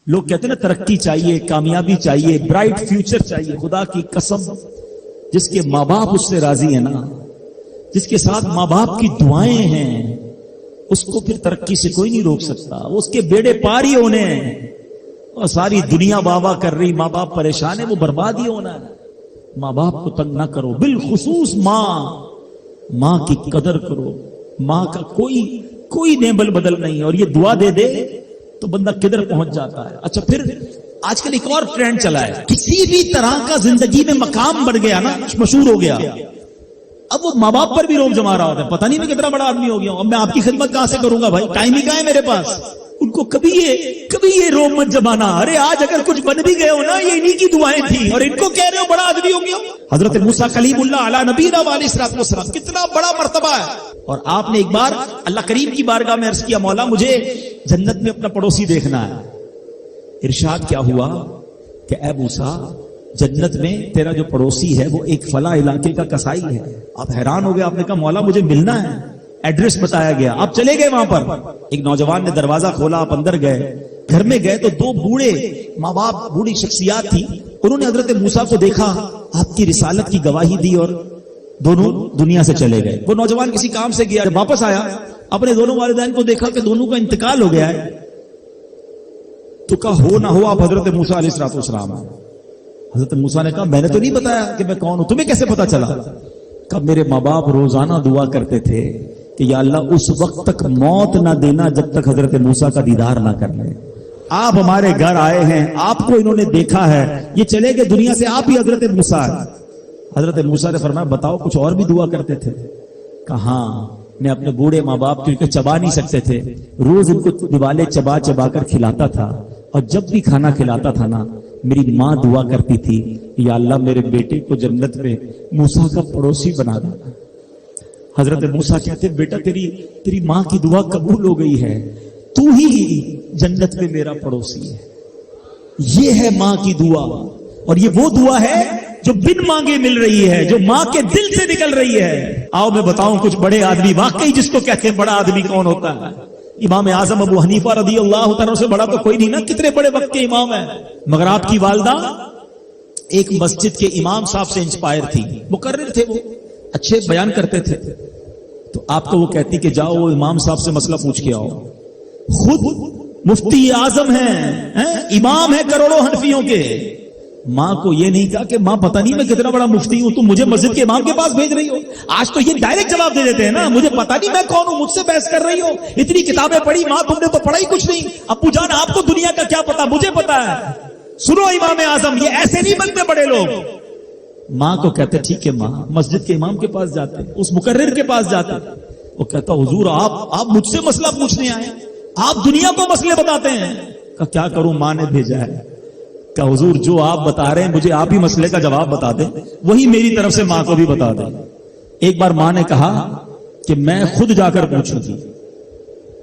لوگ کہتے ہیں نا ترقی چاہیے، کامیابی چاہیے، برائٹ فیوچر چاہیے. خدا کی قسم جس کے ماں باپ اس سے راضی ہیں نا، جس کے ساتھ ماں باپ کی دعائیں ہیں، اس کو پھر ترقی سے کوئی نہیں روک سکتا. اس کے بیڑے پار ہی ہونے ہیں. اور ساری دنیا واہ واہ کر رہی، ماں باپ پریشان ہے، وہ برباد ہی ہونا ہے. ماں باپ کو تنگ نہ کرو، بالخصوص ماں کی قدر کرو. ماں کا کوئی نیبل بدل نہیں. اور یہ دعا دے دے تو بندہ کدھر پہنچ جاتا ہے. اچھا پھر آج کل ایک اور ٹرینڈ چلا ہے، کسی بھی طرح کا زندگی میں مقام بڑھ گیا نا، مشہور ہو گیا، اب وہ ماں باپ پر بھی روب جما رہا ہوتا ہے. پتہ نہیں میں کتنا بڑا آدمی ہو گیا ہوں، اب میں آپ کی خدمت کہاں سے کروں گا بھائی، ٹائم ہی کہاں ہے میرے پاس. ان کو کبھی یہ روب مت جمانا. ارے آج اگر کچھ بن بھی گئے ہو نا، یہ انہی کی دعائیں تھیں، اور ان کو کہہ رہے ہو بڑا آدمی ہو گیا. حضرت موسیٰ کلیم اللہ علی نبینا علیہ السلام کتنا بڑا مرتبہ ہے. اور آپ نے ایک بار اللہ کریم کی بارگاہ میں عرض کیا، مولا مجھے جنت میں اپنا پڑوسی دیکھنا ہے. ارشاد کیا ہوا کہ اے موسیٰ، جنت میں تیرا جو پڑوسی ہے وہ ایک فلاں علاقے کا کسائی ہے. آپ حیران ہو گئے، آپ نے کہا مولا مجھے ملنا ہے. ایڈریس بتایا گیا، آپ چلے گئے وہاں پر. ایک نوجوان نے دروازہ کھولا، آپ اندر گئے. گھر میں گئے تو دو بوڑھے ماں باپ، بوڑھی شخصیات تھی. انہوں نے حضرت موسیٰ کو دیکھا، آپ کی رسالت کی گواہی دی، اور دونوں دنیا سے چلے گئے. وہ نوجوان کسی کام سے گیا، جب واپس آیا اپنے دونوں والدین کو دیکھا کہ دونوں کا انتقال ہو گیا ہے. تو کہا ہو نہ ہو آپ حضرت موسیٰ علیہ السلام ہیں. حضرت موسیٰ نے کہا میں نے تو نہیں بتایا کہ میں کون ہوں، تمہیں کیسے پتا چلا؟ کہ میرے ماں باپ روزانہ دعا کرتے تھے کہ یا اللہ اس وقت تک موت نہ دینا جب تک حضرت موسیٰ کا دیدار نہ کر لیں. آپ ہمارے گھر آئے ہیں، آپ کو انہوں نے دیکھا ہے، یہ چلے گئے دنیا سے، آپ ہی حضرت موسیٰ. حضرت موسیٰ نے فرمایا بتاؤ کچھ اور بھی دعا کرتے تھے؟ کہاں میں اپنے بوڑھے ماں باپ کیونکہ چبا نہیں سکتے تھے، روز ان کو دیوالے چبا چبا کر کھلاتا تھا. اور جب بھی کھانا کھلاتا تھا نا، میری ماں دعا کرتی تھی یا اللہ میرے بیٹے کو جنت میں موسیٰ کا پڑوسی بنا دینا. حضرت موسیٰ کہتے بیٹا تیری ماں کی دعا قبول ہو گئی ہے، تو ہی جنت میں میرا پڑوسی ہے. یہ ہے ماں کی دعا. اور یہ وہ دعا ہے جو بن مانگے مل رہی ہے، جو ماں کے دل سے نکل رہی ہے. آؤ میں بتاؤں کچھ بڑے آدمی، واقعی جس کو کہتے ہیں بڑا آدمی کون ہوتا ہے. امام اعظم ابو حنیفہ رضی اللہ تعالیٰ سے بڑا تو کوئی نہیں نا، کتنے بڑے وقت کے امام ہیں. مگر آپ کی والدہ ایک مسجد کے امام صاحب سے انسپائر تھی، مقرر تھے، وہ اچھے بیان کرتے تھے. تو آپ کو وہ کہتی کہ جاؤ وہ امام صاحب سے مسئلہ پوچھ کے آؤ. خود مفتی اعظم ہیں، امام ہے کروڑوں حنفیوں کے. ماں کو یہ نہیں کہا کہ ماں پتہ نہیں میں کتنا بڑا مفتی ہوں، تم مجھے مسجد کے امام کے پاس بھیج رہی ہو. آج تو یہ ڈائریکٹ جواب دے دیتے ہیں نا، مجھے پتہ نہیں میں کون ہوں، مجھ سے بحث کر رہی ہو، اتنی کتابیں پڑھی. ماں تم نے تو پڑھا ہی کچھ نہیں. ابو جان آپ کو دنیا کا کیا پتا، مجھے پتا ہے. سنو امام اعظم، یہ ایسے نہیں بنتے بڑے لوگ. ماں کو کہتے ٹھیک ہے ماں، مسجد کے امام کے پاس جاتے، اس مقرر کے پاس جاتے. وہ کہتا حضور آپ مجھ سے مسئلہ پوچھنے آئے، آپ دنیا کو مسئلے بتاتے ہیں. کہ کیا کروں، ماں نے بھیجا ہے. کہ حضور جو آپ بتا رہے ہیں مجھے آپ ہی مسئلے کا جواب بتا دیں، وہی میری طرف سے ماں کو بھی بتا دیں. ایک بار ماں نے کہا کہ میں خود جا کر پوچھوں گی،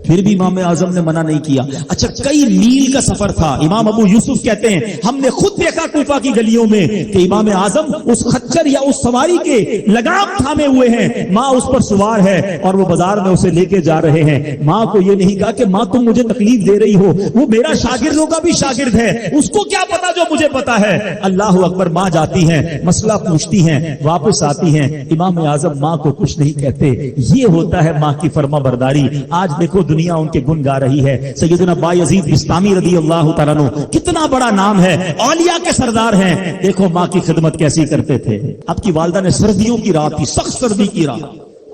پھر بھی امام اعظم نے منع نہیں کیا. اچھا کئی میل کا سفر تھا. امام ابو یوسف کہتے ہیں ہم نے خود دیکھا کوفہ کی گلیوں میں کہ امام اعظم اس خچر یا اس سواری کے لگام تھامے ہوئے ہیں، ماں اس پر سوار ہے اور وہ بازار میں اسے لے کے جا رہے ہیں. ماں کو یہ نہیں کہا کہ ماں تم مجھے تکلیف دے رہی ہو، وہ میرا شاگردوں کا بھی شاگرد ہے، اس کو کیا پتا جو مجھے پتا ہے. اللہ اکبر. ماں جاتی ہیں، مسئلہ پوچھتی ہیں، واپس آتی ہیں. امام اعظم ماں کو کچھ نہیں کہتے. یہ ہوتا ہے ماں کی فرما برداری. آج دیکھو دنیا ان کے گن گا رہی ہے. سیدنا بایزید بستامی رضی اللہ تعالیٰ عنہ کتنا بڑا نام ہے، اولیاء کے سردار ہیں. دیکھو ماں کی خدمت کیسی کرتے تھے. آپ کی والدہ نے سردیوں کی رات تھی، سخت سردی کی رات،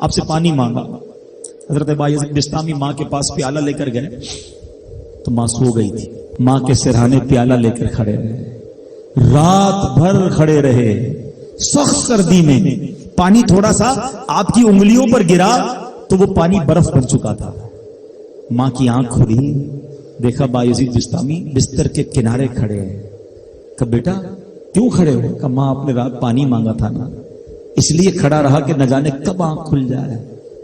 آپ سے پانی مانگا. حضرت بایزید بستامی ماں کے پاس پیالہ لے کر گئے تو ماں سو گئی تھی. ماں کے سرہانے پیالہ لے کر کھڑے رہے، رات بھر کھڑے رہے سخت سردی میں. پانی تھوڑا سا آپ کی انگلیوں پر گرا تو وہ پانی برف بن چکا تھا. ماں کی آنکھ کھلی، دیکھا بایزید بستامی بستر کے کنارے کھڑے ہیں. کہ بیٹا کیوں کھڑے ہو؟ کہ ماں آپ نے رات پانی مانگا تھا نا، اس لیے کھڑا رہا کہ نہ جانے کب آنکھ کھل جائے.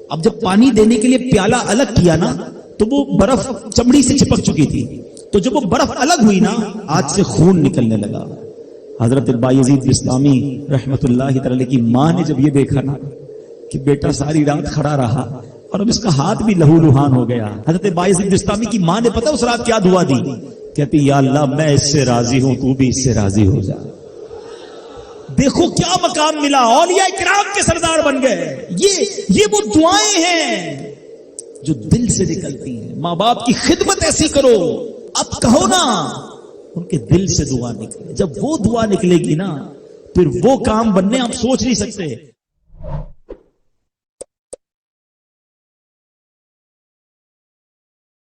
اب جب پانی دینے کے لیے پیالہ الگ کیا نا تو وہ برف چمڑی سے چپک چکی تھی، تو جب وہ برف الگ ہوئی نا آج سے خون نکلنے لگا. حضرت بایزید بستامی رحمت اللہ تعالی کی ماں نے جب یہ دیکھا نا کہ بیٹا ساری رات کھڑا رہا اور اب اس کا ہاتھ بھی لہو لہان ہو گیا. حضرت بایزید بستامی کی ماں نے پتہ اس رات کیا دعا دی کہتی یا اللہ میں اس سے راضی ہوں، تو بھی اس سے راضی ہو جا. دیکھو کیا مقام ملا، اولیاء کرام کے سردار بن گئے. یہ وہ دعائیں ہیں جو دل سے نکلتی ہیں. ماں باپ کی خدمت ایسی کرو، اب کہو نا ان کے دل سے دعا نکلے. جب وہ دعا نکلے گی نا پھر وہ کام بننے آپ سوچ نہیں سکتے.